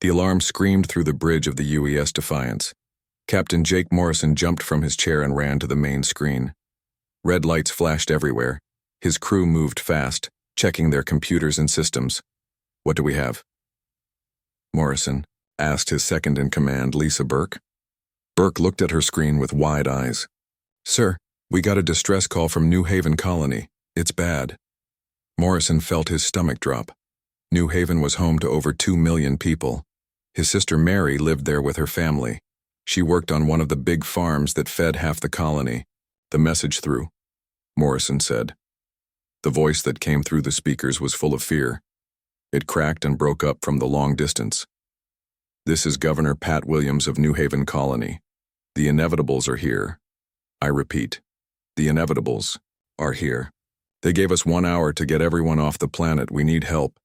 The alarm screamed through the bridge of the UES Defiance. Captain Jake Morrison jumped from his chair and ran to the main screen. Red lights flashed everywhere. His crew moved fast, checking their computers and systems. "What do we have?" Morrison asked his second-in-command, Lisa Burke. Burke looked at her screen with wide eyes. "Sir, we got a distress call from New Haven Colony. It's bad." Morrison felt his stomach drop. New Haven was home to over 2 million people. His sister Mary lived there with her family. She worked on one of the big farms that fed half the colony. "The message through," Morrison said. The voice that came through the speakers was full of fear. It cracked and broke up from the long distance. "This is Governor Pat Williams of New Haven Colony. The inevitables are here. I repeat, the inevitables are here. They gave us 1 hour to get everyone off the planet. We need help.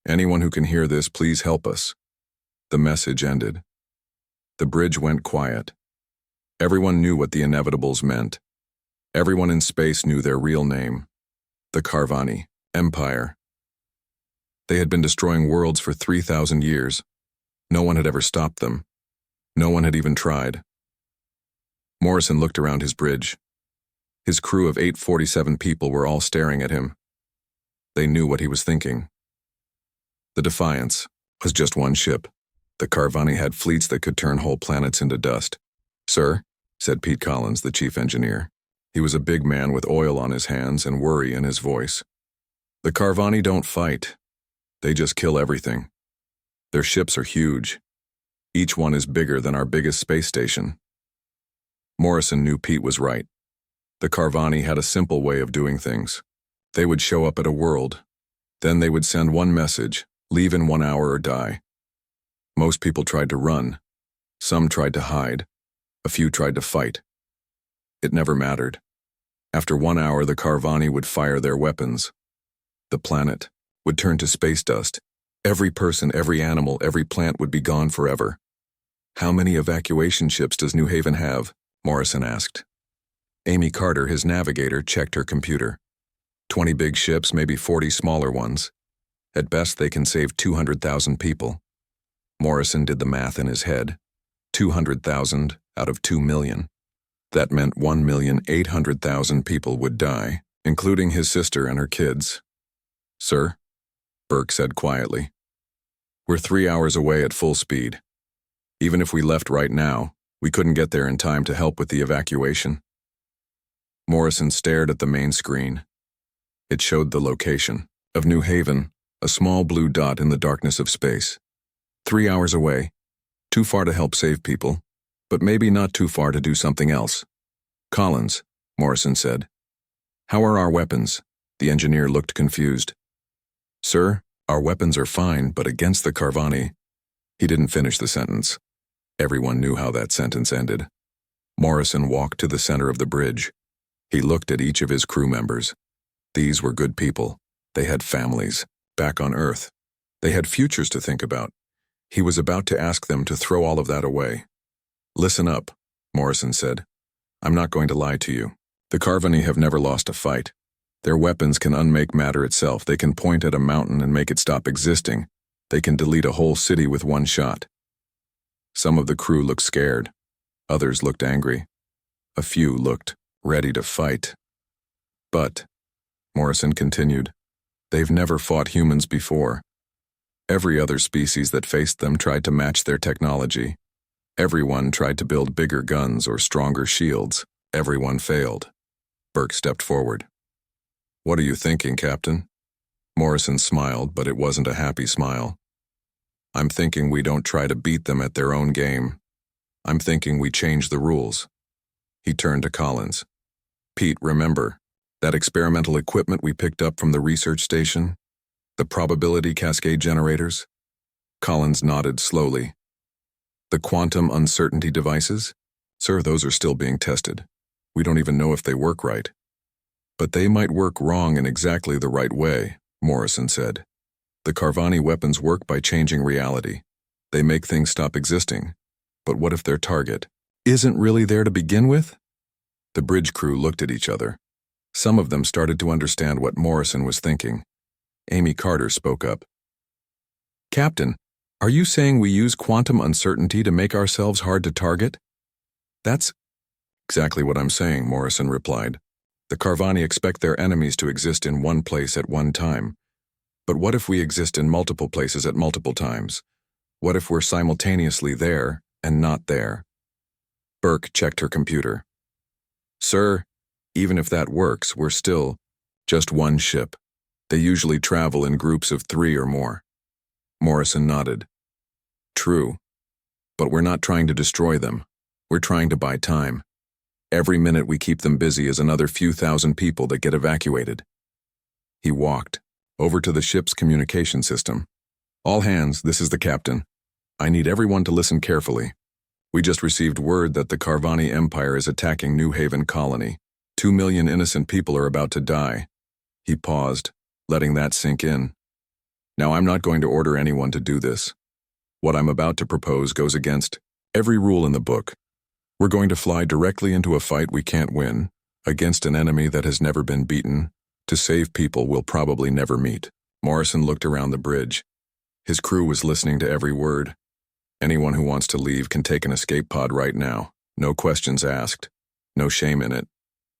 Anyone who can hear this, please help us." The message ended. The bridge went quiet. Everyone knew what the inevitables meant. Everyone in space knew their real name: the Carvani Empire. They had been destroying worlds for 3,000 years. No one had ever stopped them. No one had even tried. Morrison looked around his bridge. His crew of 847 people were all staring at him. They knew what he was thinking. The Defiance was just one ship. The Carvani had fleets that could turn whole planets into dust. "Sir," said Pete Collins, the chief engineer. He was a big man with oil on his hands and worry in his voice. "The Carvani don't fight. They just kill everything. Their ships are huge. Each one is bigger than our biggest space station." Morrison knew Pete was right. The Carvani had a simple way of doing things. They would show up at a world. Then they would send one message: leave in 1 hour or die. Most people tried to run. Some tried to hide. A few tried to fight. It never mattered. After 1 hour, the Carvani would fire their weapons. The planet would turn to space dust. Every person, every animal, every plant would be gone forever. "How many evacuation ships does New Haven have?" Morrison asked. Amy Carter, his navigator, checked her computer. 20 big ships, maybe 40 smaller ones. At best, they can save 200,000 people. Morrison did the math in his head. 200,000 out of 2 million. That meant 1,800,000 people would die, including his sister and her kids. "Sir," Burke said quietly, "we're 3 hours away at full speed. Even if we left right now, we couldn't get there in time to help with the evacuation." Morrison stared at the main screen. It showed the location of New Haven, a small blue dot in the darkness of space. 3 hours away, too far to help save people, but maybe not too far to do something else. "Collins," Morrison said, "how are our weapons?" The engineer looked confused. "Sir, our weapons are fine, but against the Carvani—" He didn't finish the sentence. Everyone knew how that sentence ended. Morrison walked to the center of the bridge. He looked at each of his crew members. These were good people. They had families, back on Earth. They had futures to think about. He was about to ask them to throw all of that away. "Listen up," Morrison said. "I'm not going to lie to you. The Carvani have never lost a fight. Their weapons can unmake matter itself. They can point at a mountain and make it stop existing. They can delete a whole city with one shot." Some of the crew looked scared. Others looked angry. A few looked ready to fight. "But," Morrison continued, "they've never fought humans before. Every other species that faced them tried to match their technology. Everyone tried to build bigger guns or stronger shields. Everyone failed." Burke stepped forward. "What are you thinking, Captain?" Morrison smiled, but it wasn't a happy smile. "I'm thinking we don't try to beat them at their own game. I'm thinking we change the rules." He turned to Collins. "Pete, remember that experimental equipment we picked up from the research station? The probability cascade generators?" Collins nodded slowly. "The quantum uncertainty devices? Sir, those are still being tested. We don't even know if they work right." "But they might work wrong in exactly the right way," Morrison said. "The Carvani weapons work by changing reality. They make things stop existing. But what if their target isn't really there to begin with?" The bridge crew looked at each other. Some of them started to understand what Morrison was thinking. Amy Carter spoke up. "Captain, Are you saying we use quantum uncertainty to make ourselves hard to target? That's exactly what I'm saying, Morrison replied. The Carvani expect their enemies to exist in one place at one time. But what if we exist in multiple places at multiple times? What if we're simultaneously there and not there? Burke checked her computer. Sir, even if that works, we're still just one ship. They usually travel in groups of 3 or more. Morrison nodded. True. But we're not trying to destroy them. We're trying to buy time. Every minute we keep them busy is another few thousand people that get evacuated. He walked over to the ship's communication system. All hands, this is the captain. I need everyone to listen carefully. We just received word that the Carvani Empire is attacking New Haven Colony. 2 million innocent people are about to die. He paused, letting that sink in. Now, I'm not going to order anyone to do this. What I'm about to propose goes against every rule in the book. We're going to fly directly into a fight we can't win, against an enemy that has never been beaten, to save people we'll probably never meet. Morrison looked around the bridge. His crew was listening to every word. Anyone who wants to leave can take an escape pod right now. No questions asked. No shame in it.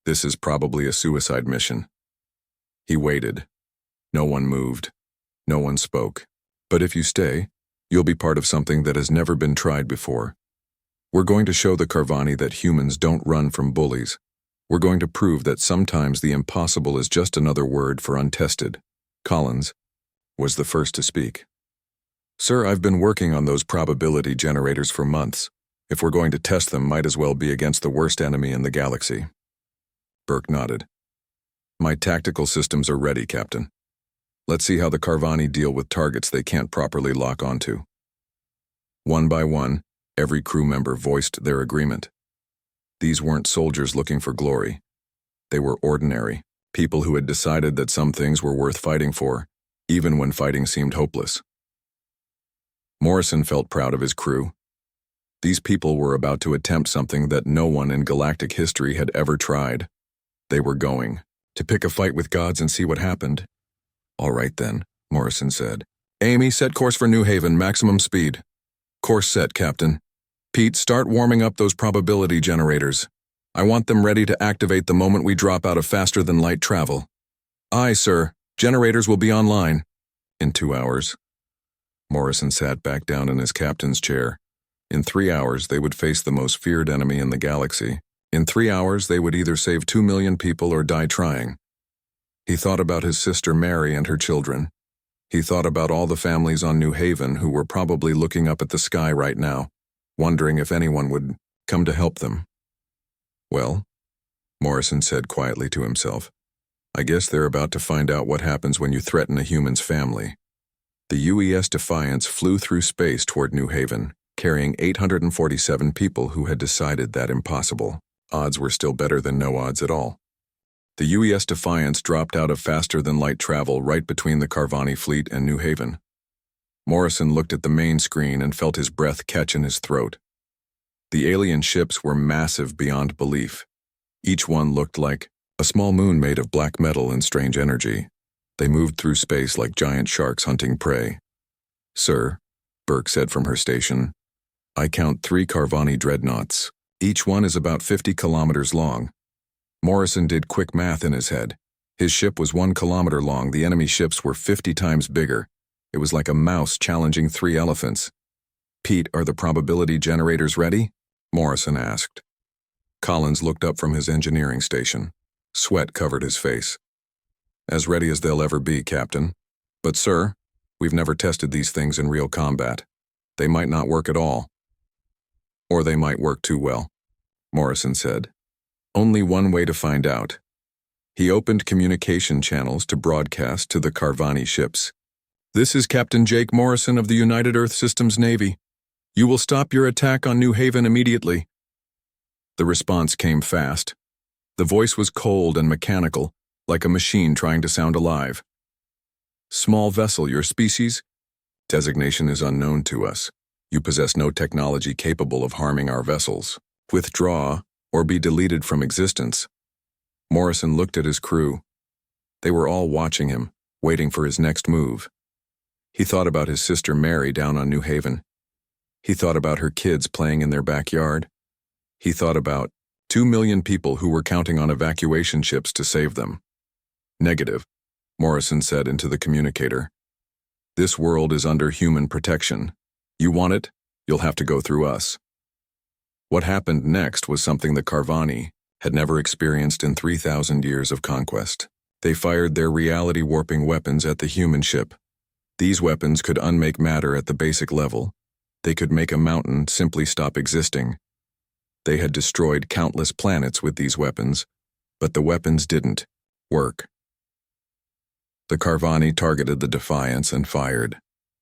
This is probably a suicide mission. He waited. No one moved. No one spoke. But if you stay, you'll be part of something that has never been tried before. We're going to show the Carvani that humans don't run from bullies. We're going to prove that sometimes the impossible is just another word for untested. Collins was the first to speak. Sir, I've been working on those probability generators for months. If we're going to test them, might as well be against the worst enemy in the galaxy. Burke nodded. My tactical systems are ready, Captain. Let's see how the Carvani deal with targets they can't properly lock onto. One by one, every crew member voiced their agreement. These weren't soldiers looking for glory. They were ordinary, people who had decided that some things were worth fighting for, even when fighting seemed hopeless. Morrison felt proud of his crew. These people were about to attempt something that no one in galactic history had ever tried. They were going to pick a fight with gods and see what happened. All right then, Morrison said. Amy, set course for New Haven, maximum speed. Course set, Captain. Pete, start warming up those probability generators. I want them ready to activate the moment we drop out of faster-than-light travel. Aye, sir. Generators will be online. In 2 hours. Morrison sat back down in his captain's chair. In 3 hours, they would face the most feared enemy in the galaxy. In 3 hours, they would either save 2 million people or die trying. He thought about his sister Mary and her children. He thought about all the families on New Haven who were probably looking up at the sky right now, wondering if anyone would come to help them. Well, Morrison said quietly to himself, I guess they're about to find out what happens when you threaten a human's family. The UES Defiance flew through space toward New Haven, carrying 847 people who had decided that impossible. Odds were still better than no odds at all. The UES Defiance dropped out of faster-than-light travel right between the Carvani fleet and New Haven. Morrison looked at the main screen and felt his breath catch in his throat. The alien ships were massive beyond belief. Each one looked like a small moon made of black metal and strange energy. They moved through space like giant sharks hunting prey. Sir, Burke said from her station, I count 3 Carvani dreadnoughts. Each one is about 50 kilometers long. Morrison did quick math in his head. His ship was 1 kilometer long. The enemy ships were 50 times bigger. It was like a mouse challenging 3 elephants. Pete, are the probability generators ready? Morrison asked. Collins looked up from his engineering station. Sweat covered his face. As ready as they'll ever be, Captain. But sir, we've never tested these things in real combat. They might not work at all. Or they might work too well, Morrison said. Only one way to find out. He opened communication channels to broadcast to the Carvani ships. This is Captain Jake Morrison of the United Earth Systems Navy. You will stop your attack on New Haven immediately. The response came fast. The voice was cold and mechanical, like a machine trying to sound alive. Small vessel, your species? Designation is unknown to us. You possess no technology capable of harming our vessels. Withdraw, or be deleted from existence. Morrison looked at his crew. They were all watching him, waiting for his next move. He thought about his sister Mary down on New Haven. He thought about her kids playing in their backyard. He thought about 2 million people who were counting on evacuation ships to save them. Negative, Morrison said into the communicator. This world is under human protection. You want it? You'll have to go through us. What happened next was something the Carvani had never experienced in 3,000 years of conquest. They fired their reality-warping weapons at the human ship. These weapons could unmake matter at the basic level. They could make a mountain simply stop existing. They had destroyed countless planets with these weapons, but the weapons didn't work. The Carvani targeted the Defiance and fired.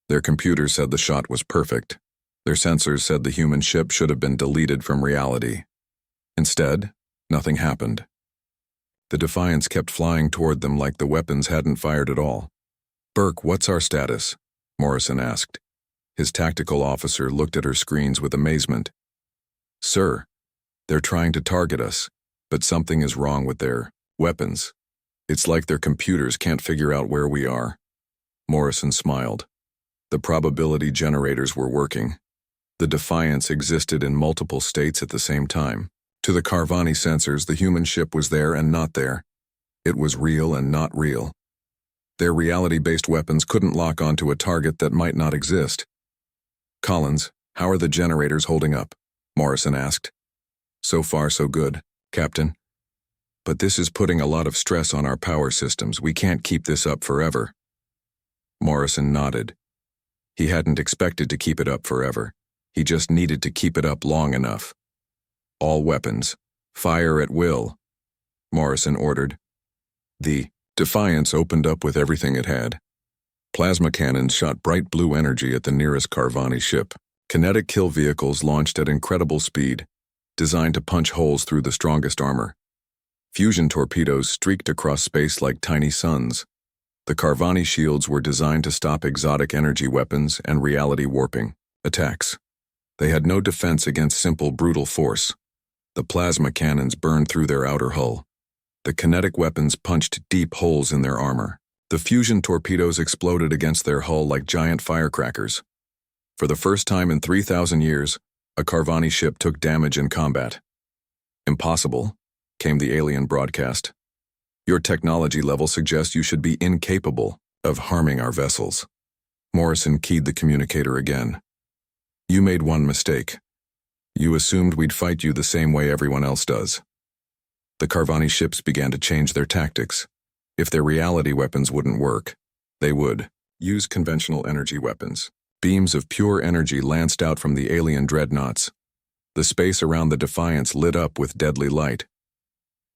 Their computers said the shot was perfect. Their sensors said the human ship should have been deleted from reality. Instead, nothing happened. The Defiance kept flying toward them like the weapons hadn't fired at all. "Burke, what's our status?" Morrison asked. His tactical officer looked at her screens with amazement. "Sir, they're trying to target us, but something is wrong with their weapons. It's like their computers can't figure out where we are." Morrison smiled. The probability generators were working. The Defiance existed in multiple states at the same time. To the Carvani sensors, the human ship was there and not there. It was real and not real. Their reality-based weapons couldn't lock onto a target that might not exist. "Collins, how are the generators holding up?" Morrison asked. "So far, so good, Captain. But this is putting a lot of stress on our power systems. We can't keep this up forever." Morrison nodded. He hadn't expected to keep it up forever. He just needed to keep it up long enough. "All weapons, fire at will," Morrison ordered. The Defiance opened up with everything it had. Plasma cannons shot bright blue energy at the nearest Carvani ship. Kinetic kill vehicles launched at incredible speed, designed to punch holes through the strongest armor. Fusion torpedoes streaked across space like tiny suns. The Carvani shields were designed to stop exotic energy weapons and reality warping attacks. They had no defense against simple, brutal force. The plasma cannons burned through their outer hull. The kinetic weapons punched deep holes in their armor. The fusion torpedoes exploded against their hull like giant firecrackers. For the first time in 3,000 years, a Carvani ship took damage in combat. "Impossible," came the alien broadcast. "Your technology level suggests you should be incapable of harming our vessels." Morrison keyed the communicator again. "You made one mistake. You assumed we'd fight you the same way everyone else does." The Carvani ships began to change their tactics. If their reality weapons wouldn't work, they would use conventional energy weapons. Beams of pure energy lanced out from the alien dreadnoughts. The space around the Defiance lit up with deadly light.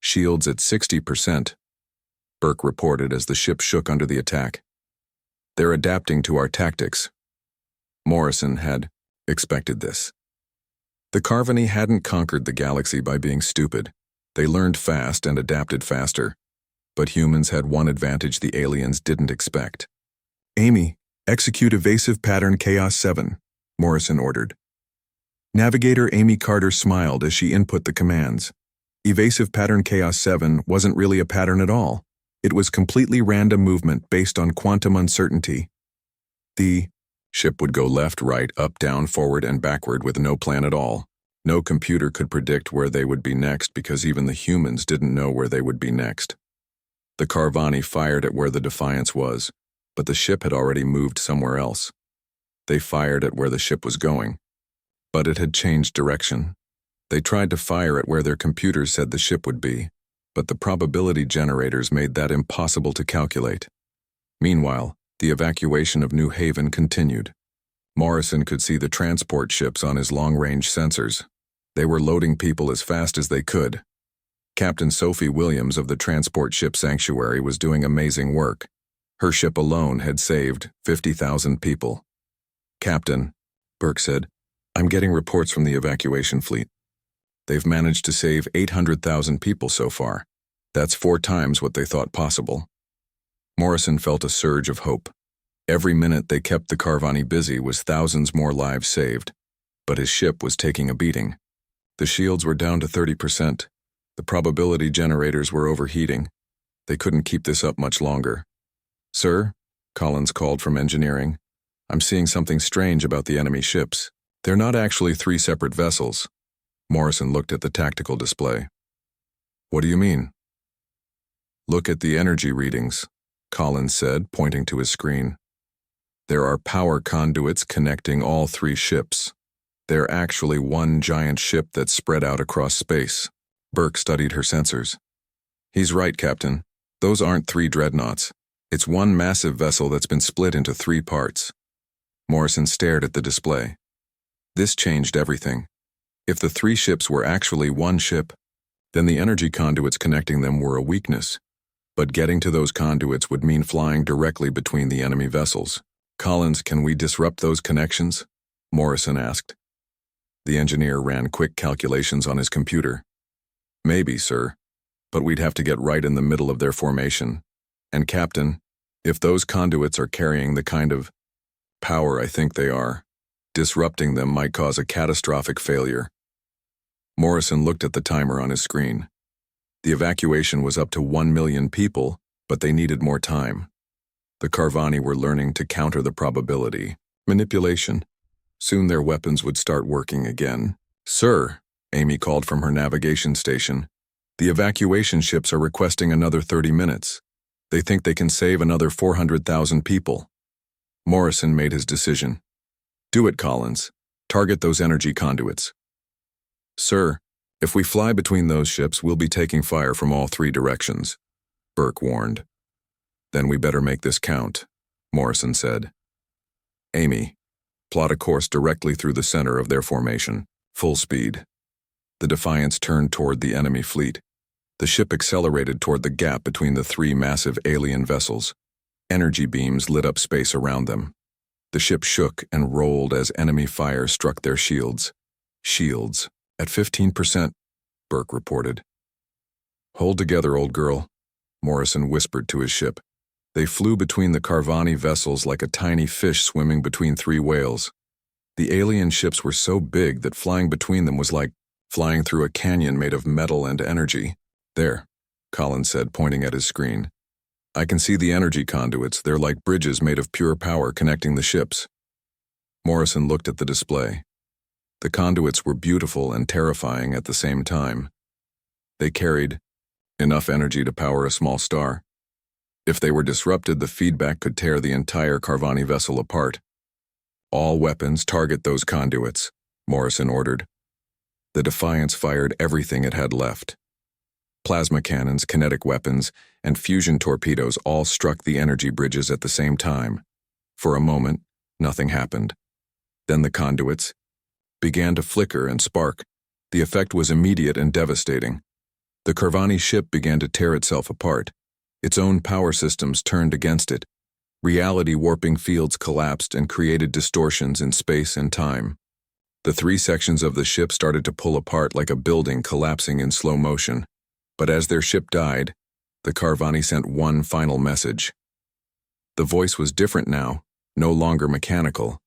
"Shields at 60%, Burke reported as the ship shook under the attack. "They're adapting to our tactics." Morrison had expected this. The Carvani hadn't conquered the galaxy by being stupid. They learned fast and adapted faster. But humans had one advantage the aliens didn't expect. "Amy, execute evasive pattern Chaos 7, Morrison ordered. Navigator Amy Carter smiled as she input the commands. Evasive pattern Chaos 7 wasn't really a pattern at all. It was completely random movement based on quantum uncertainty. The ship would go left, right, up, down, forward, and backward with no plan at all. No computer could predict where they would be next because even the humans didn't know where they would be next. The Carvani fired at where the Defiance was, but the ship had already moved somewhere else. They fired at where the ship was going, but it had changed direction. They tried to fire at where their computers said the ship would be, but the probability generators made that impossible to calculate. Meanwhile, the evacuation of New Haven continued. Morrison could see the transport ships on his long-range sensors. They were loading people as fast as they could. Captain Sophie Williams of the transport ship Sanctuary was doing amazing work. Her ship alone had saved 50,000 people. "Captain," Burke said, "I'm getting reports from the evacuation fleet. They've managed to save 800,000 people so far. That's 4 times what they thought possible." Morrison felt a surge of hope. Every minute they kept the Carvani busy was thousands more lives saved, but his ship was taking a beating. The shields were down to 30%. The probability generators were overheating. They couldn't keep this up much longer. "Sir," Collins called from engineering, I'm seeing something strange about the enemy ships. They're not actually three separate vessels. Morrison looked at the tactical display. What do you mean? Look at the energy readings, Collins said, pointing to his screen. There are power conduits connecting all three ships. They're actually one giant ship that's spread out across space. Burke studied her sensors. He's right, Captain. Those aren't three dreadnoughts. It's one massive vessel that's been split into three parts. Morrison stared at the display. This changed everything. If the three ships were actually one ship, then the energy conduits connecting them were a weakness. But getting to those conduits would mean flying directly between the enemy vessels. Collins, can we disrupt those connections? Morrison asked. The engineer ran quick calculations on his computer. Maybe, sir, but we'd have to get right in the middle of their formation. And Captain, if those conduits are carrying the kind of power I think they are, disrupting them might cause a catastrophic failure. Morrison looked at the timer on his screen. The evacuation was up to 1 million people, but they needed more time. The Carvani were learning to counter the probability. Manipulation. Soon their weapons would start working again. Sir, Amy called from her navigation station, the evacuation ships are requesting another 30 minutes. They think they can save another 400,000 people. Morrison made his decision. Do it, Collins. Target those energy conduits. Sir, if we fly between those ships, we'll be taking fire from all three directions, Burke warned. Then we better make this count, Morrison said. Amy, plot a course directly through the center of their formation, full speed. The Defiance turned toward the enemy fleet. The ship accelerated toward the gap between the three massive alien vessels. Energy beams lit up space around them. The ship shook and rolled as enemy fire struck their shields. Shields, at 15%, Burke reported. Hold together, old girl, Morrison whispered to his ship. They flew between the Carvani vessels like a tiny fish swimming between three whales. The alien ships were so big that flying between them was like flying through a canyon made of metal and energy. There, Collins said, pointing at his screen. I can see the energy conduits. They're like bridges made of pure power connecting the ships. Morrison looked at the display. The conduits were beautiful and terrifying at the same time. They carried enough energy to power a small star. If they were disrupted, the feedback could tear the entire Carvani vessel apart. All weapons target those conduits, Morrison ordered. The Defiance fired everything it had left. Plasma cannons, kinetic weapons, and fusion torpedoes all struck the energy bridges at the same time. For a moment, nothing happened. Then the conduits began to flicker and spark. The effect was immediate and devastating. The Carvani ship began to tear itself apart. Its own power systems turned against it. Reality warping fields collapsed and created distortions in space and time. The three sections of the ship started to pull apart like a building collapsing in slow motion. But as their ship died, the Carvani sent one final message. The voice was different now, no longer mechanical.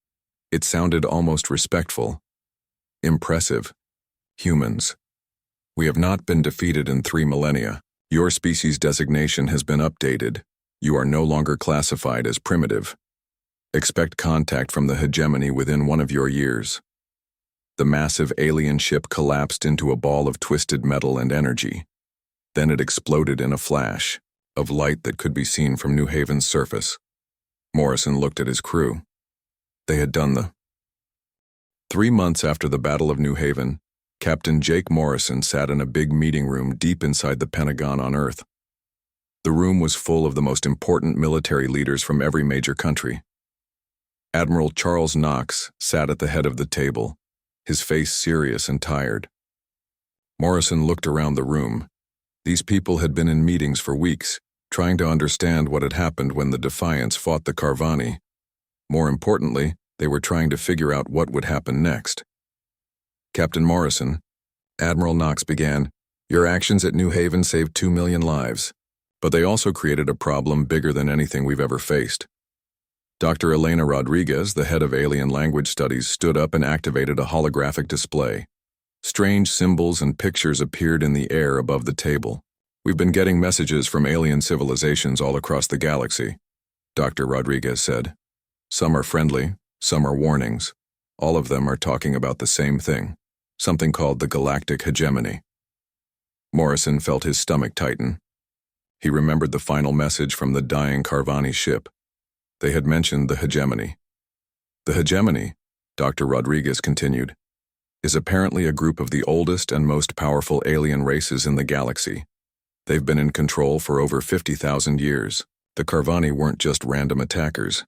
It sounded almost respectful. Impressive. Humans. We have not been defeated in 3 millennia. Your species designation has been updated. You are no longer classified as primitive. Expect contact from the hegemony within 1 of your years. The massive alien ship collapsed into a ball of twisted metal and energy. Then it exploded in a flash of light that could be seen from New Haven's surface. Morrison looked at his crew. They had done the 3 months after the Battle of New Haven, Captain Jake Morrison sat in a big meeting room deep inside the Pentagon on Earth. The room was full of the most important military leaders from every major country. Admiral Charles Knox sat at the head of the table, his face serious and tired. Morrison looked around the room. These people had been in meetings for weeks, trying to understand what had happened when the Defiance fought the Carvani. More importantly, they were trying to figure out what would happen next. Captain Morrison, Admiral Knox began, your actions at New Haven saved 2 million lives, but they also created a problem bigger than anything we've ever faced. Dr. Elena Rodriguez, the head of Alien Language Studies, stood up and activated a holographic display. Strange symbols and pictures appeared in the air above the table. We've been getting messages from alien civilizations all across the galaxy, Dr. Rodriguez said. Some are friendly, some are warnings. All of them are talking about the same thing, something called the Galactic Hegemony. Morrison felt his stomach tighten. He remembered the final message from the dying Carvani ship. They had mentioned the hegemony. The hegemony, Dr. Rodriguez continued, is apparently a group of the oldest and most powerful alien races in the galaxy. They've been in control for over 50,000 years. The Carvani weren't just random attackers.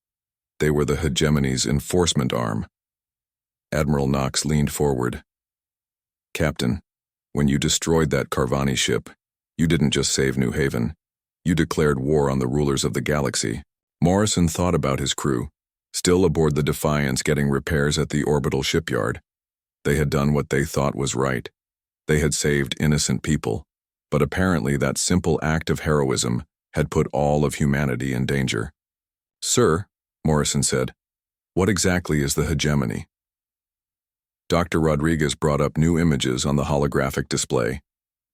They were the hegemony's enforcement arm. Admiral Knox leaned forward. Captain, when you destroyed that Carvani ship, you didn't just save New Haven. You declared war on the rulers of the galaxy. Morrison thought about his crew, still aboard the Defiance getting repairs at the orbital shipyard. They had done what they thought was right. They had saved innocent people. But apparently that simple act of heroism had put all of humanity in danger. Sir, Morrison said, what exactly is the hegemony? Dr. Rodriguez brought up new images on the holographic display.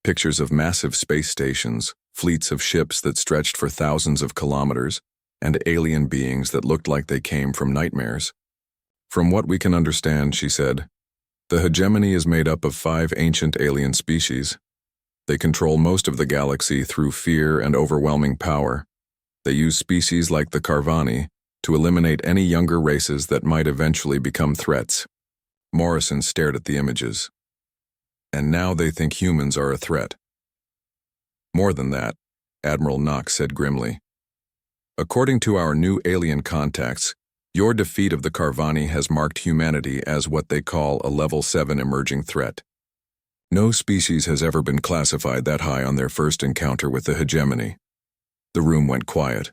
Pictures of massive space stations, fleets of ships that stretched for thousands of kilometers, and alien beings that looked like they came from nightmares. From what we can understand, she said, the hegemony is made up of 5 ancient alien species. They control most of the galaxy through fear and overwhelming power. They use species like the Carvani to eliminate any younger races that might eventually become threats. Morrison stared at the images. And now they think humans are a threat. More than that, Admiral Knox said grimly. According to our new alien contacts, your defeat of the Carvani has marked humanity as what they call a level 7 emerging threat. No species has ever been classified that high on their first encounter with the hegemony. The room went quiet.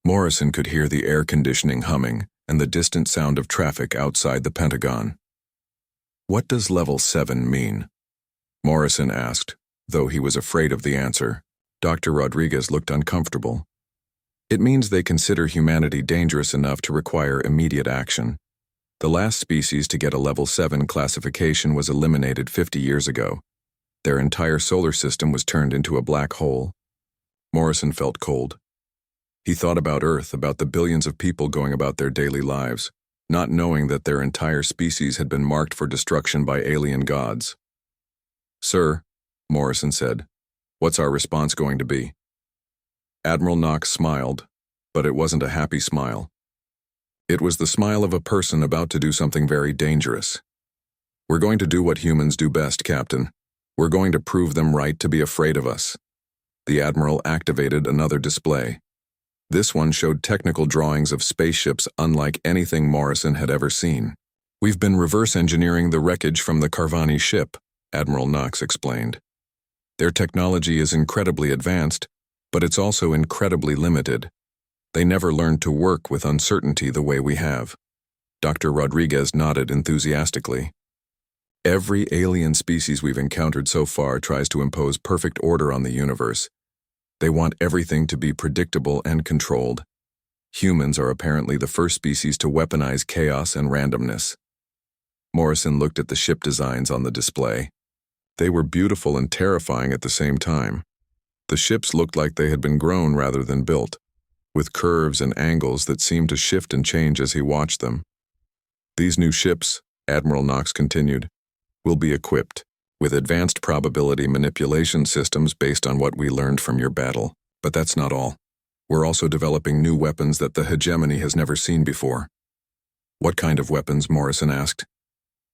Morrison could hear the air conditioning humming and the distant sound of traffic outside the Pentagon. What does level 7 mean? Morrison asked, though he was afraid of the answer. Dr. Rodriguez looked uncomfortable. It means they consider humanity dangerous enough to require immediate action. The last species to get a level 7 classification was eliminated 50 years ago. Their entire solar system was turned into a black hole. Morrison felt cold. He thought about Earth, about the billions of people going about their daily lives, not knowing that their entire species had been marked for destruction by alien gods. Sir, Morrison said, what's our response going to be? Admiral Knox smiled, but it wasn't a happy smile. It was the smile of a person about to do something very dangerous. We're going to do what humans do best, Captain. We're going to prove them right to be afraid of us. The Admiral activated another display. This one showed technical drawings of spaceships unlike anything Morrison had ever seen. We've been reverse engineering the wreckage from the Carvani ship, Admiral Knox explained. Their technology is incredibly advanced, but it's also incredibly limited. They never learned to work with uncertainty the way we have. Dr. Rodriguez nodded enthusiastically. Every alien species we've encountered so far tries to impose perfect order on the universe. They want everything to be predictable and controlled. Humans are apparently the first species to weaponize chaos and randomness. Morrison looked at the ship designs on the display. They were beautiful and terrifying at the same time. The ships looked like they had been grown rather than built, with curves and angles that seemed to shift and change as he watched them. These new ships, Admiral Knox continued, will be equipped with advanced probability manipulation systems based on what we learned from your battle. But that's not all. We're also developing new weapons that the hegemony has never seen before. What kind of weapons? Morrison asked.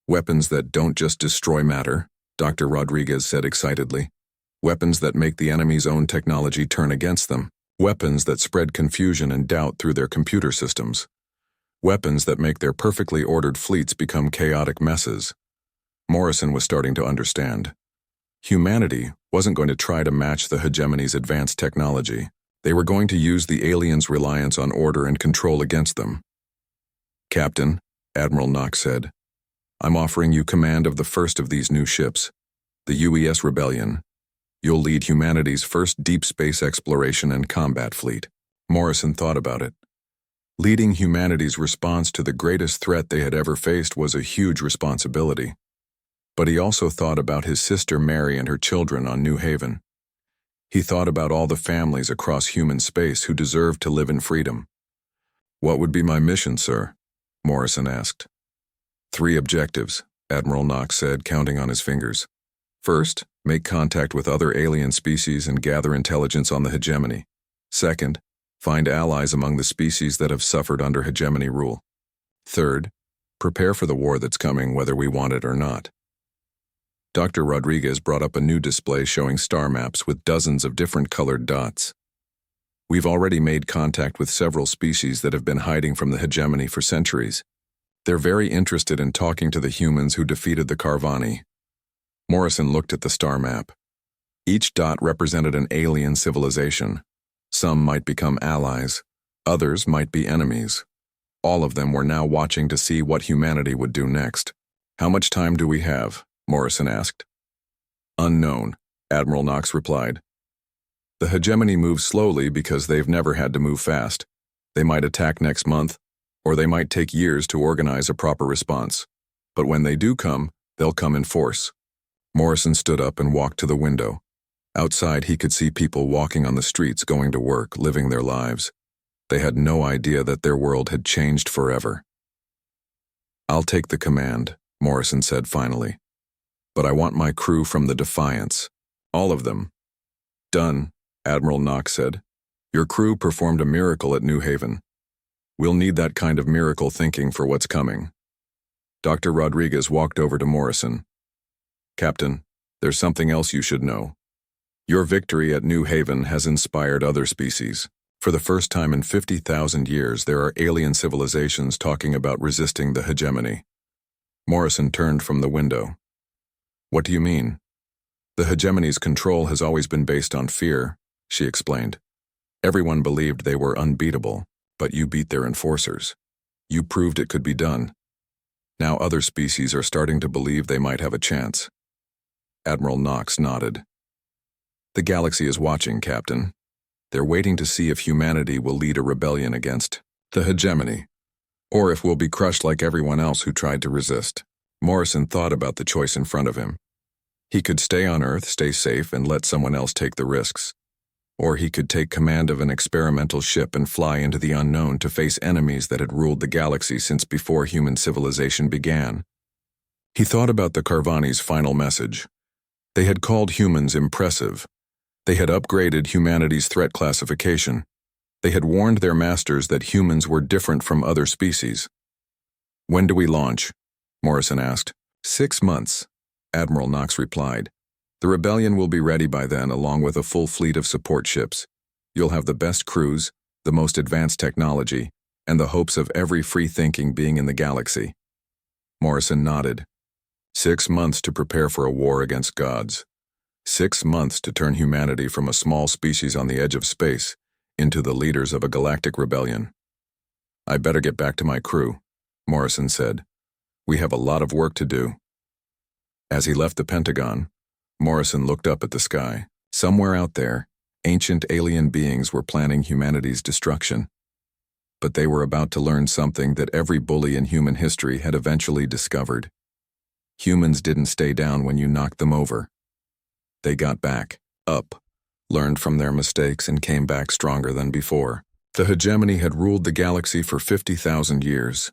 Weapons that don't just destroy matter, Dr. Rodriguez said excitedly. Weapons that make the enemy's own technology turn against them. Weapons that spread confusion and doubt through their computer systems. Weapons that make their perfectly ordered fleets become chaotic messes. Morrison was starting to understand. Humanity wasn't going to try to match the hegemony's advanced technology. They were going to use the aliens' reliance on order and control against them. Captain, Admiral Knox said, I'm offering you command of the first of these new ships, the UES Rebellion. You'll lead humanity's first deep space exploration and combat fleet. Morrison thought about it. Leading humanity's response to the greatest threat they had ever faced was a huge responsibility. But he also thought about his sister Mary and her children on New Haven. He thought about all the families across human space who deserved to live in freedom. What would be my mission, sir? Morrison asked. 3 objectives, Admiral Knox said, counting on his fingers. First, make contact with other alien species and gather intelligence on the hegemony. Second, find allies among the species that have suffered under hegemony rule. Third, prepare for the war that's coming whether we want it or not. Dr. Rodriguez brought up a new display showing star maps with dozens of different colored dots. We've already made contact with several species that have been hiding from the hegemony for centuries. They're very interested in talking to the humans who defeated the Carvani. Morrison looked at the star map. Each dot represented an alien civilization. Some might become allies, others might be enemies. All of them were now watching to see what humanity would do next. How much time do we have? Morrison asked. Unknown, Admiral Knox replied. The hegemony moves slowly because they've never had to move fast. They might attack next month, or they might take years to organize a proper response. But when they do come, they'll come in force. Morrison stood up and walked to the window. Outside, he could see people walking on the streets, going to work, living their lives. They had no idea that their world had changed forever. I'll take the command, Morrison said finally. But I want my crew from the Defiance. All of them. Done, Admiral Knox said. Your crew performed a miracle at New Haven. We'll need that kind of miracle thinking for what's coming. Dr. Rodriguez walked over to Morrison. Captain, there's something else you should know. Your victory at New Haven has inspired other species. For the first time in 50,000 years, there are alien civilizations talking about resisting the hegemony. Morrison turned from the window. What do you mean? The hegemony's control has always been based on fear, she explained. Everyone believed they were unbeatable, but you beat their enforcers. You proved it could be done. Now other species are starting to believe they might have a chance. Admiral Knox nodded. The galaxy is watching, Captain. They're waiting to see if humanity will lead a rebellion against the hegemony, or if we'll be crushed like everyone else who tried to resist. Morrison thought about the choice in front of him. He could stay on Earth, stay safe, and let someone else take the risks. Or he could take command of an experimental ship and fly into the unknown to face enemies that had ruled the galaxy since before human civilization began. He thought about the Carvani's final message. They had called humans impressive. They had upgraded humanity's threat classification. They had warned their masters that humans were different from other species. When do we launch? Morrison asked. 6 months, Admiral Knox replied. The rebellion will be ready by then, along with a full fleet of support ships. You'll have the best crews, the most advanced technology, and the hopes of every free-thinking being in the galaxy. Morrison nodded. 6 months to prepare for a war against gods. 6 months to turn humanity from a small species on the edge of space into the leaders of a galactic rebellion. I better get back to my crew, Morrison said. We have a lot of work to do. As he left the Pentagon, Morrison looked up at the sky. Somewhere out there, ancient alien beings were planning humanity's destruction. But they were about to learn something that every bully in human history had eventually discovered. Humans didn't stay down when you knocked them over. They got back, up, learned from their mistakes, and came back stronger than before. The hegemony had ruled the galaxy for 50,000 years,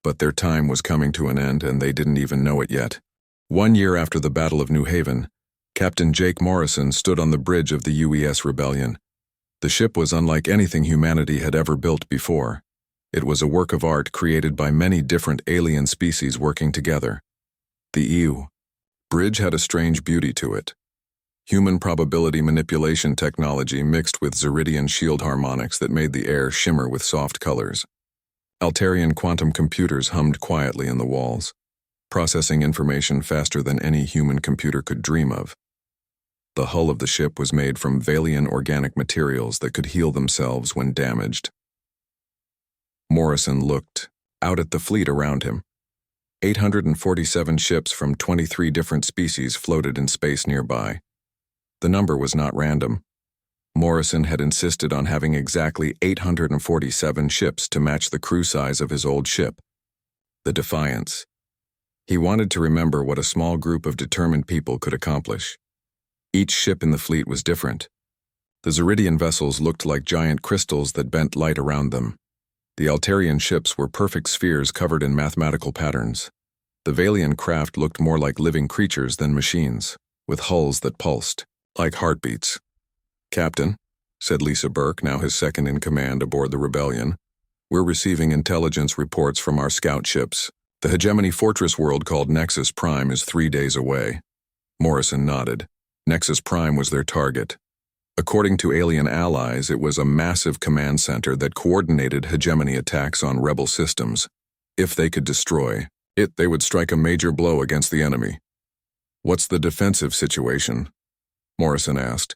but their time was coming to an end and they didn't even know it yet. 1 year after the Battle of New Haven, Captain Jake Morrison stood on the bridge of the UES rebellion. The ship was unlike anything humanity had ever built before. It was a work of art created by many different alien species working together. The EU bridge had a strange beauty to it. Human probability manipulation technology mixed with Ziridian shield harmonics that made the air shimmer with soft colors. Altarian quantum computers hummed quietly in the walls, processing information faster than any human computer could dream of. The hull of the ship was made from Valian organic materials that could heal themselves when damaged. Morrison looked out at the fleet around him. 847 ships from 23 different species floated in space nearby. The number was not random. Morrison had insisted on having exactly 847 ships to match the crew size of his old ship, the Defiance. He wanted to remember what a small group of determined people could accomplish. Each ship in the fleet was different. The Ziridian vessels looked like giant crystals that bent light around them. The Altarian ships were perfect spheres covered in mathematical patterns. The Valian craft looked more like living creatures than machines, with hulls that pulsed, like heartbeats. "Captain," said Lisa Burke, now his second-in-command aboard the Rebellion, "we're receiving intelligence reports from our scout ships. The hegemony fortress world called Nexus Prime is 3 days away." Morrison nodded. Nexus Prime was their target. According to alien allies, it was a massive command center that coordinated hegemony attacks on rebel systems. If they could destroy it, they would strike a major blow against the enemy. "What's the defensive situation?" Morrison asked.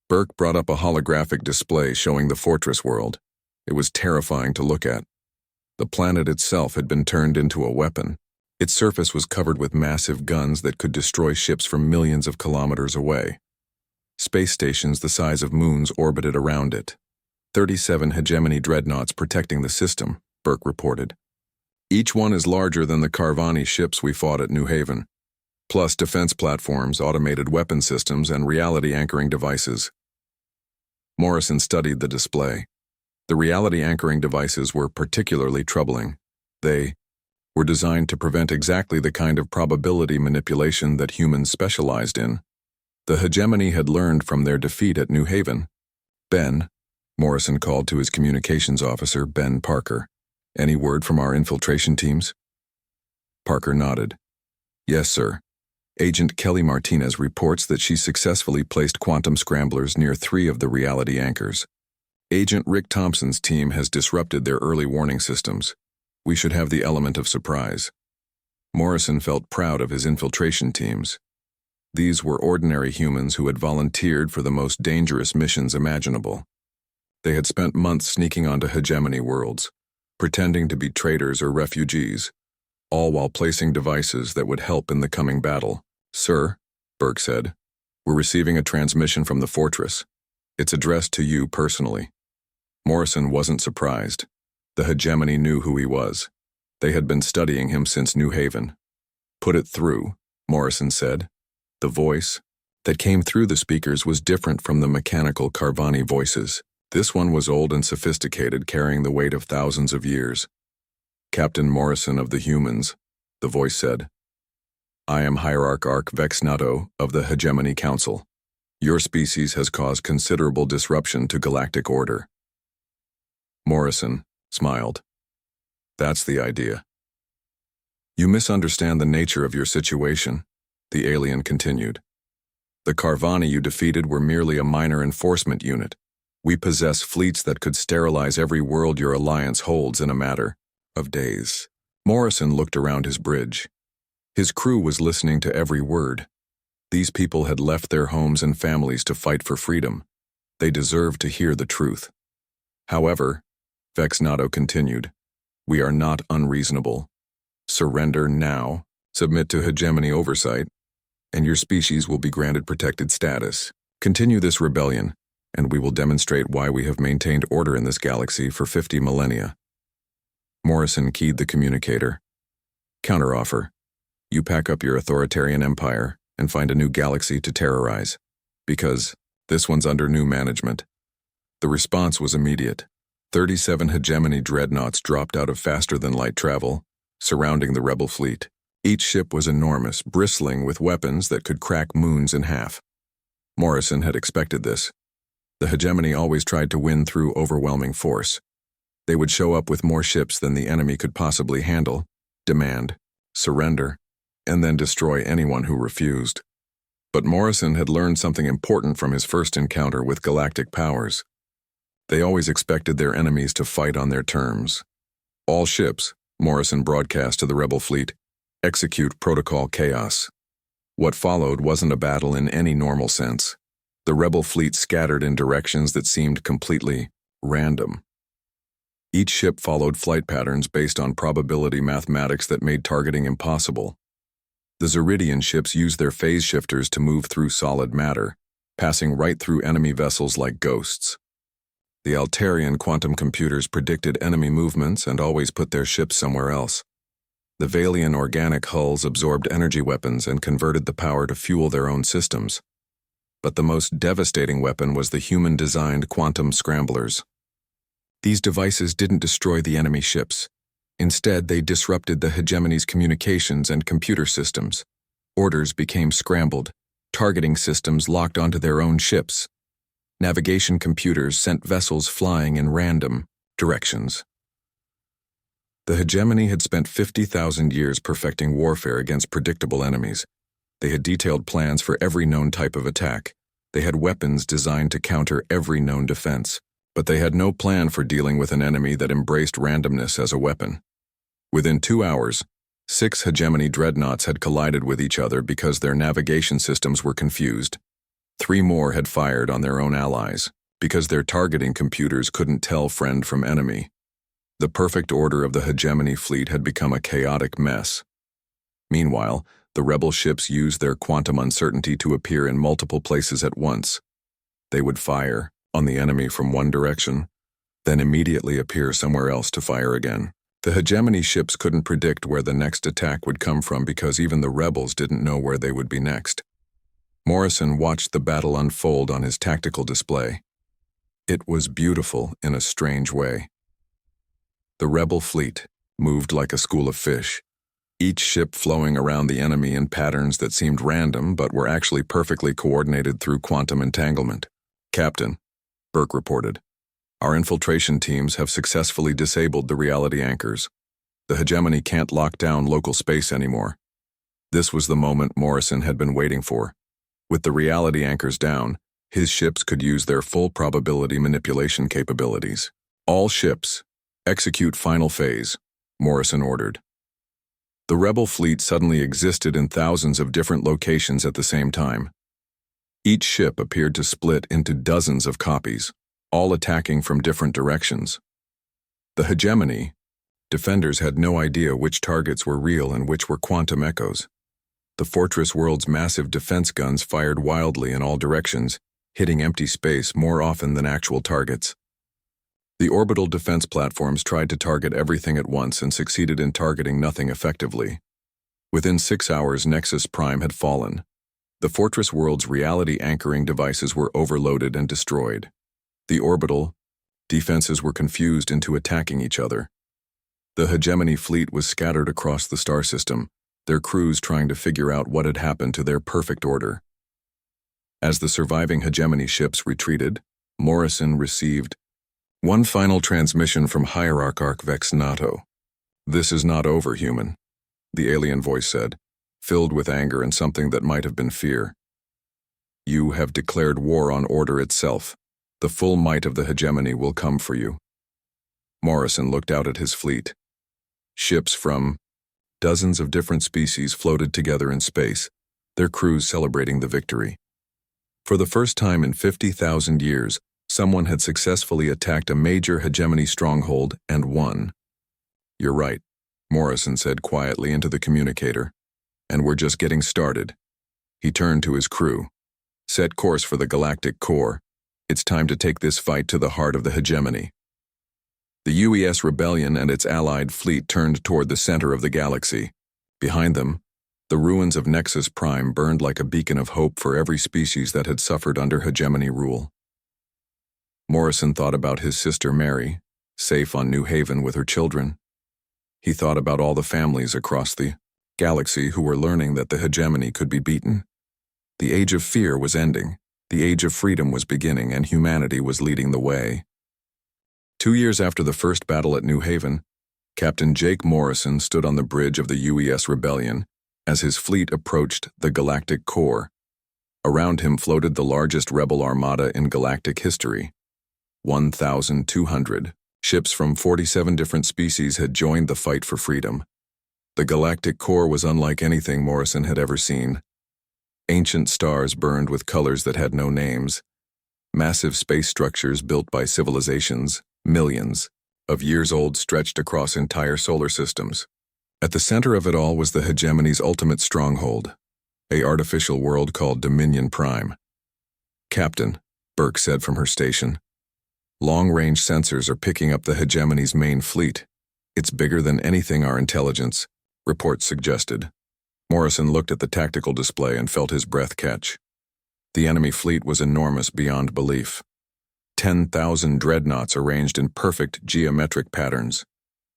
Burke brought up a holographic display showing the fortress world. It was terrifying to look at. The planet itself had been turned into a weapon. Its surface was covered with massive guns that could destroy ships from millions of kilometers away. Space stations the size of moons orbited around it. 37 hegemony dreadnoughts protecting the system, Burke reported. Each one is larger than the Carvani ships we fought at New Haven, plus defense platforms, automated weapon systems, and reality anchoring devices. Morrison studied the display. The reality anchoring devices were particularly troubling. They were designed to prevent exactly the kind of probability manipulation that humans specialized in. The hegemony had learned from their defeat at New Haven. "Ben," Morrison called to his communications officer, Ben Parker. "Any word from our infiltration teams?" Parker nodded. "Yes, sir. Agent Kelly Martinez reports that she successfully placed quantum scramblers near 3 of the reality anchors. Agent Rick Thompson's team has disrupted their early warning systems. We should have the element of surprise." Morrison felt proud of his infiltration teams. These were ordinary humans who had volunteered for the most dangerous missions imaginable. They had spent months sneaking onto hegemony worlds, pretending to be traitors or refugees, all while placing devices that would help in the coming battle. "Sir," Burke said, "we're receiving a transmission from the fortress. It's addressed to you personally." Morrison wasn't surprised. The hegemony knew who he was. They had been studying him since New Haven. "Put it through," Morrison said. The voice that came through the speakers was different from the mechanical Carvani voices. This one was old and sophisticated, carrying the weight of thousands of years. "Captain Morrison of the humans," the voice said. "I am Hierarch Arc Vexnato of the Hegemony Council. Your species has caused considerable disruption to galactic order." Morrison smiled. "That's the idea." "You misunderstand the nature of your situation," the alien continued. "The Carvani you defeated were merely a minor enforcement unit. We possess fleets that could sterilize every world your alliance holds in a matter of days." Morrison looked around his bridge. His crew was listening to every word. These people had left their homes and families to fight for freedom. They deserved to hear the truth. "However," Vexnato continued, "we are not unreasonable. Surrender now, submit to hegemony oversight, and your species will be granted protected status. Continue this rebellion, and we will demonstrate why we have maintained order in this galaxy for 50 millennia. Morrison keyed the communicator. "Counteroffer. You pack up your authoritarian empire and find a new galaxy to terrorize, because this one's under new management." The response was immediate. 37 hegemony dreadnoughts dropped out of faster-than-light travel, surrounding the rebel fleet. Each ship was enormous, bristling with weapons that could crack moons in half. Morrison had expected this. The hegemony always tried to win through overwhelming force. They would show up with more ships than the enemy could possibly handle, demand, surrender, and then destroy anyone who refused. But Morrison had learned something important from his first encounter with galactic powers. They always expected their enemies to fight on their terms. "All ships," Morrison broadcast to the rebel fleet, "execute Protocol Chaos." What followed wasn't a battle in any normal sense. The rebel fleet scattered in directions that seemed completely random. Each ship followed flight patterns based on probability mathematics that made targeting impossible. The Zeridian ships used their phase shifters to move through solid matter, passing right through enemy vessels like ghosts. The Altarian quantum computers predicted enemy movements and always put their ships somewhere else. The Valian organic hulls absorbed energy weapons and converted the power to fuel their own systems. But the most devastating weapon was the human-designed quantum scramblers. These devices didn't destroy the enemy ships. Instead, they disrupted the hegemony's communications and computer systems. Orders became scrambled. Targeting systems locked onto their own ships. Navigation computers sent vessels flying in random directions. The hegemony had spent 50,000 years perfecting warfare against predictable enemies. They had detailed plans for every known type of attack. They had weapons designed to counter every known defense. But they had no plan for dealing with an enemy that embraced randomness as a weapon. Within 2 hours, 6 hegemony dreadnoughts had collided with each other because their navigation systems were confused. 3 more had fired on their own allies because their targeting computers couldn't tell friend from enemy. The perfect order of the hegemony fleet had become a chaotic mess. Meanwhile, the rebel ships used their quantum uncertainty to appear in multiple places at once. They would fire on the enemy from one direction, then immediately appear somewhere else to fire again. The hegemony ships couldn't predict where the next attack would come from because even the rebels didn't know where they would be next. Morrison watched the battle unfold on his tactical display. It was beautiful in a strange way. The rebel fleet moved like a school of fish, each ship flowing around the enemy in patterns that seemed random but were actually perfectly coordinated through quantum entanglement. "Captain," Burke reported, "our infiltration teams have successfully disabled the reality anchors. The hegemony can't lock down local space anymore." This was the moment Morrison had been waiting for. With the reality anchors down, his ships could use their full probability manipulation capabilities. "All ships, execute final phase," Morrison ordered. The rebel fleet suddenly existed in thousands of different locations at the same time. Each ship appeared to split into dozens of copies, all attacking from different directions. The hegemony defenders had no idea which targets were real and which were quantum echoes. The fortress world's massive defense guns fired wildly in all directions, hitting empty space more often than actual targets. The orbital defense platforms tried to target everything at once and succeeded in targeting nothing effectively. Within 6 hours, Nexus Prime had fallen. The fortress world's reality anchoring devices were overloaded and destroyed. The orbital defenses were confused into attacking each other. The hegemony fleet was scattered across the star system, their crews trying to figure out what had happened to their perfect order. As the surviving hegemony ships retreated, Morrison received one final transmission from Hierarch Vex Nato. "This is not over, human," the alien voice said, filled with anger and something that might have been fear. "You have declared war on order itself. The full might of the hegemony will come for you." Morrison looked out at his fleet. Ships from dozens of different species floated together in space, their crews celebrating the victory. For the first time in 50,000 years, someone had successfully attacked a major hegemony stronghold and won. "You're right," Morrison said quietly into the communicator. "And we're just getting started." He turned to his crew. "Set course for the Galactic core. It's time to take this fight to the heart of the hegemony." The UES rebellion and its allied fleet turned toward the center of the galaxy. Behind them, the ruins of Nexus Prime burned like a beacon of hope for every species that had suffered under hegemony rule. Morrison thought about his sister Mary, safe on New Haven with her children. He thought about all the families across the galaxy who were learning that the hegemony could be beaten. The age of fear was ending, the age of freedom was beginning, and humanity was leading the way. 2 years after the first battle at New Haven, Captain Jake Morrison stood on the bridge of the UES rebellion as his fleet approached the Galactic core. Around him floated the largest rebel armada in galactic history. 1,200 ships from 47 different species had joined the fight for freedom. The Galactic core was unlike anything Morrison had ever seen. Ancient stars burned with colors that had no names. Massive space structures built by civilizations, millions of years old, stretched across entire solar systems. At the center of it all was the hegemony's ultimate stronghold, an artificial world called Dominion Prime. "Captain," Burke said from her station, "long-range sensors are picking up the hegemony's main fleet. It's bigger than anything our intelligence," reports suggested. Morrison looked at the tactical display and felt his breath catch. The enemy fleet was enormous beyond belief. 10,000 dreadnoughts arranged in perfect geometric patterns.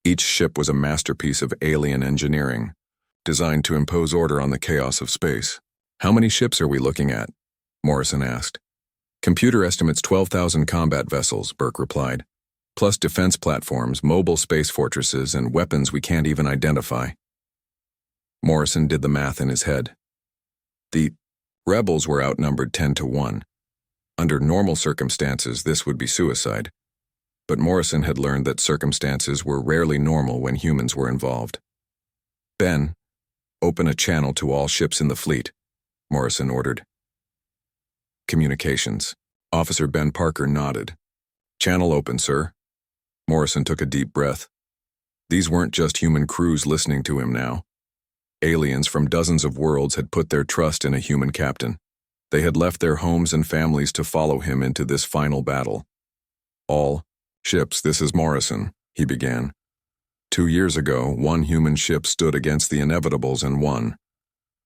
Each ship was a masterpiece of alien engineering, designed to impose order on the chaos of space. "How many ships are we looking at?" Morrison asked. "Computer estimates 12,000 combat vessels," Burke replied, "plus defense platforms, mobile space fortresses, and weapons we can't even identify." Morrison did the math in his head. The rebels were outnumbered 10-1. Under normal circumstances, this would be suicide. But Morrison had learned that circumstances were rarely normal when humans were involved. "Ben, open a channel to all ships in the fleet," Morrison ordered. "Communications." Officer Ben Parker nodded. "Channel open, sir." Morrison took a deep breath. These weren't just human crews listening to him now. Aliens from dozens of worlds had put their trust in a human captain. They had left their homes and families to follow him into this final battle. "All ships, this is Morrison," he began. 2 years ago, one human ship stood against the inevitables and won.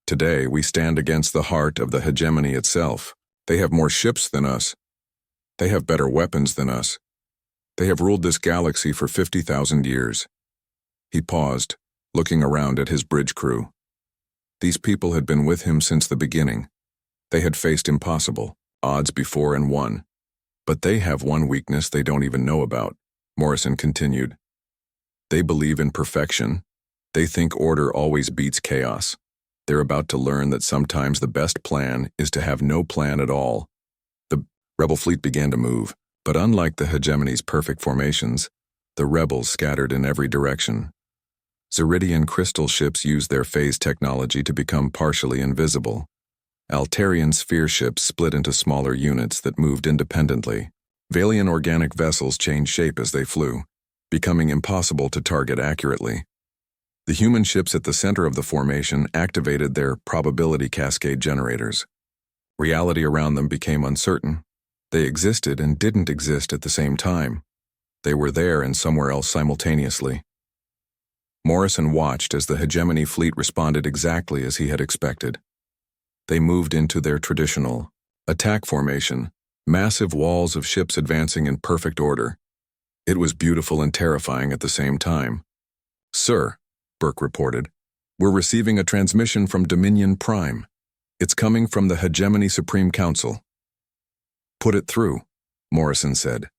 Today, we stand against the heart of the hegemony itself. They have more ships than us. They have better weapons than us. They have ruled this galaxy for 50,000 years. He paused, looking around at his bridge crew. These people had been with him since the beginning. They had faced impossible odds before and won. But they have one weakness they don't even know about, Morrison continued. They believe in perfection. They think order always beats chaos. They're about to learn that sometimes the best plan is to have no plan at all. The rebel fleet began to move, but unlike the hegemony's perfect formations, the rebels scattered in every direction. Zeridian crystal ships used their phase technology to become partially invisible. Altarian sphere ships split into smaller units that moved independently. Valian organic vessels changed shape as they flew, becoming impossible to target accurately. The human ships at the center of the formation activated their probability cascade generators. Reality around them became uncertain. They existed and didn't exist at the same time. They were there and somewhere else simultaneously. Morrison watched as the hegemony fleet responded exactly as he had expected. They moved into their traditional attack formation, massive walls of ships advancing in perfect order. It was beautiful and terrifying at the same time. "Sir," Burke reported, "we're receiving a transmission from Dominion Prime. It's coming from the Hegemony Supreme Council." "Put it through," Morrison said.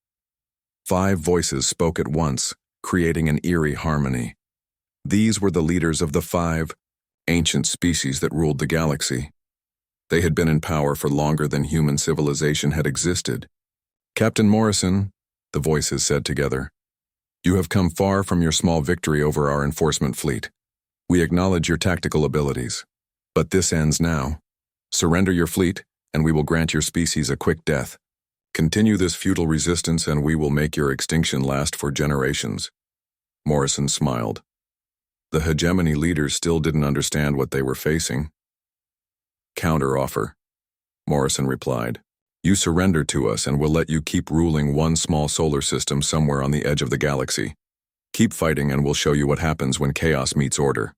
5 voices spoke at once, creating an eerie harmony. These were the leaders of the 5 ancient species that ruled the galaxy. They had been in power for longer than human civilization had existed. "Captain Morrison," the voices said together, "you have come far from your small victory over our enforcement fleet. We acknowledge your tactical abilities. But this ends now. Surrender your fleet, and we will grant your species a quick death. Continue this futile resistance, and we will make your extinction last for generations." Morrison smiled. The hegemony leaders still didn't understand what they were facing. "Counter-offer," Morrison replied. "You surrender to us and we'll let you keep ruling one small solar system somewhere on the edge of the galaxy. Keep fighting and we'll show you what happens when chaos meets order."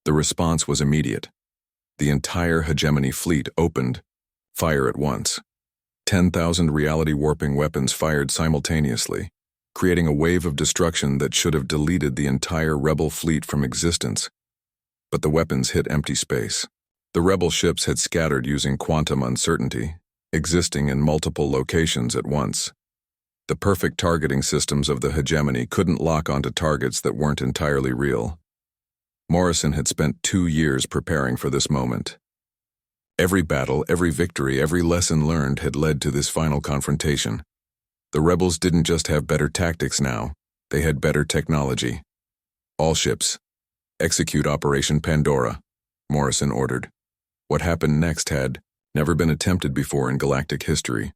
The response was immediate. The entire hegemony fleet opened fire at once. 10,000 reality-warping weapons fired simultaneously, creating a wave of destruction that should have deleted the entire rebel fleet from existence. But the weapons hit empty space. The rebel ships had scattered using quantum uncertainty, existing in multiple locations at once. The perfect targeting systems of the hegemony couldn't lock onto targets that weren't entirely real. Morrison had spent 2 years preparing for this moment. Every battle, every victory, every lesson learned had led to this final confrontation. The rebels didn't just have better tactics now, they had better technology. "All ships, execute Operation Pandora," Morrison ordered. What happened next had never been attempted before in galactic history.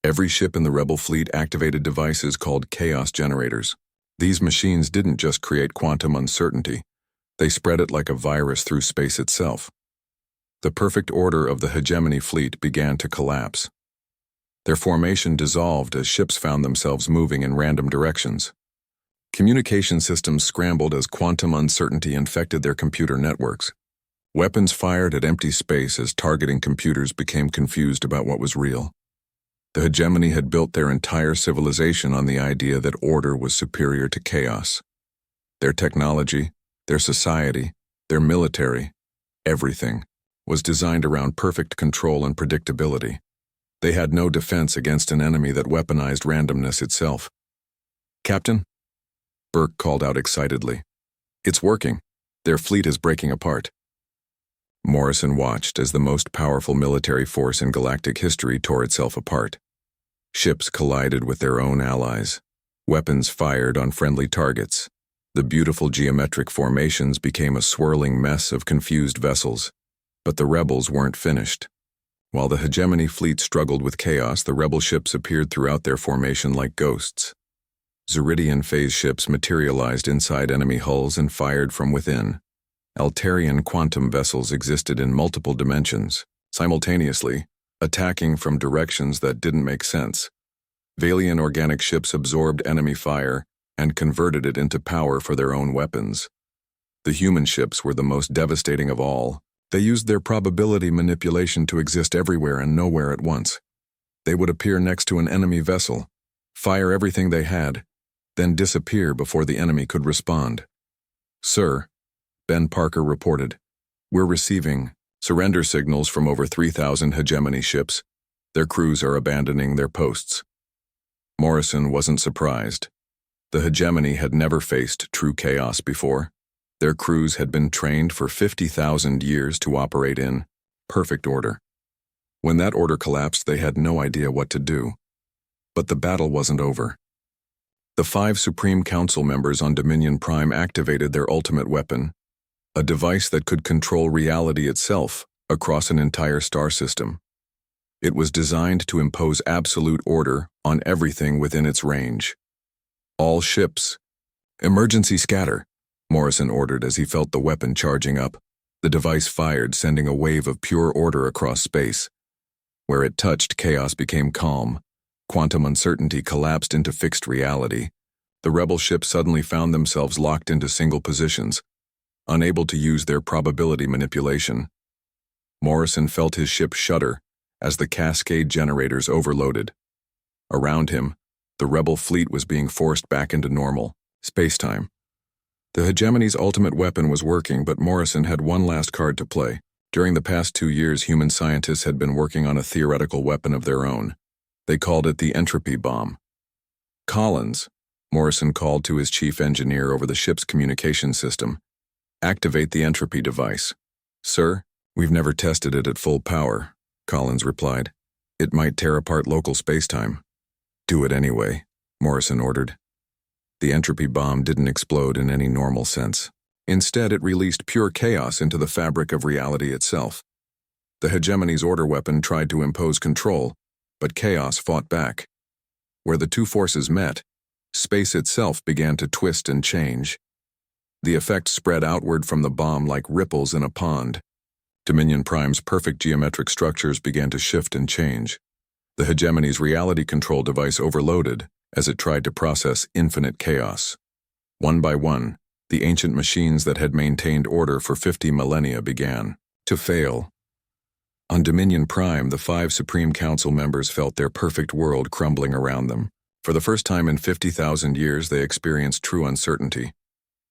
Every ship in the rebel fleet activated devices called chaos generators. These machines didn't just create quantum uncertainty, they spread it like a virus through space itself. The perfect order of the hegemony fleet began to collapse. Their formation dissolved as ships found themselves moving in random directions. Communication systems scrambled as quantum uncertainty infected their computer networks. Weapons fired at empty space as targeting computers became confused about what was real. The hegemony had built their entire civilization on the idea that order was superior to chaos. Their technology, their society, their military, everything, was designed around perfect control and predictability. They had no defense against an enemy that weaponized randomness itself. "Captain?" Burke called out excitedly. "It's working. Their fleet is breaking apart." Morrison watched as the most powerful military force in galactic history tore itself apart. Ships collided with their own allies. Weapons fired on friendly targets. The beautiful geometric formations became a swirling mess of confused vessels. But the rebels weren't finished. While the hegemony fleet struggled with chaos, the rebel ships appeared throughout their formation like ghosts. Zeridian phase ships materialized inside enemy hulls and fired from within. Altarian quantum vessels existed in multiple dimensions, simultaneously, attacking from directions that didn't make sense. Valian organic ships absorbed enemy fire and converted it into power for their own weapons. The human ships were the most devastating of all. They used their probability manipulation to exist everywhere and nowhere at once. They would appear next to an enemy vessel, fire everything they had, then disappear before the enemy could respond. "Sir," Ben Parker reported, "we're receiving surrender signals from over 3,000 hegemony ships. Their crews are abandoning their posts." Morrison wasn't surprised. The hegemony had never faced true chaos before. Their crews had been trained for 50,000 years to operate in perfect order. When that order collapsed, they had no idea what to do. But the battle wasn't over. The 5 Supreme Council members on Dominion Prime activated their ultimate weapon, a device that could control reality itself across an entire star system. It was designed to impose absolute order on everything within its range. "All ships, emergency scatter," Morrison ordered as he felt the weapon charging up. The device fired, sending a wave of pure order across space. Where it touched, chaos became calm. Quantum uncertainty collapsed into fixed reality. The rebel ships suddenly found themselves locked into single positions, unable to use their probability manipulation. Morrison felt his ship shudder as the cascade generators overloaded. Around him, the rebel fleet was being forced back into normal spacetime. The hegemony's ultimate weapon was working, but Morrison had one last card to play. During the past 2 years, human scientists had been working on a theoretical weapon of their own. They called it the entropy bomb. "Collins," Morrison called to his chief engineer over the ship's communication system, "activate the entropy device." "Sir, we've never tested it at full power," Collins replied. "It might tear apart local spacetime." "Do it anyway," Morrison ordered. The entropy bomb didn't explode in any normal sense. Instead, it released pure chaos into the fabric of reality itself. The hegemony's order weapon tried to impose control, but chaos fought back. Where the two forces met, space itself began to twist and change. The effect spread outward from the bomb like ripples in a pond. Dominion Prime's perfect geometric structures began to shift and change. The hegemony's reality control device overloaded as it tried to process infinite chaos. One by one, the ancient machines that had maintained order for 50 millennia began to fail. On Dominion Prime, the 5 Supreme Council members felt their perfect world crumbling around them. For the first time in 50,000 years, they experienced true uncertainty.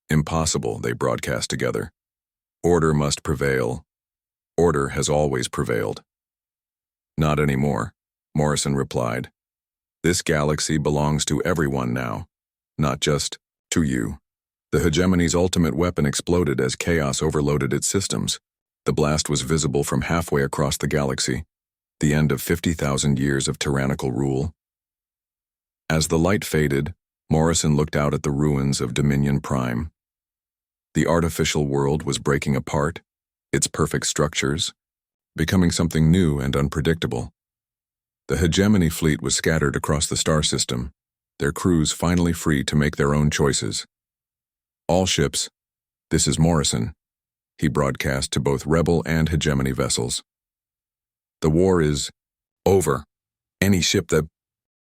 "Impossible," they broadcast together. "Order must prevail. Order has always prevailed." "Not anymore," Morrison replied. "This galaxy belongs to everyone now, not just to you." The hegemony's ultimate weapon exploded as chaos overloaded its systems. The blast was visible from halfway across the galaxy, the end of 50,000 years of tyrannical rule. As the light faded, Morrison looked out at the ruins of Dominion Prime. The artificial world was breaking apart, its perfect structures, becoming something new and unpredictable. The hegemony fleet was scattered across the star system, their crews finally free to make their own choices. "All ships, this is Morrison," he broadcast to both rebel and hegemony vessels. "The war is over. Any ship that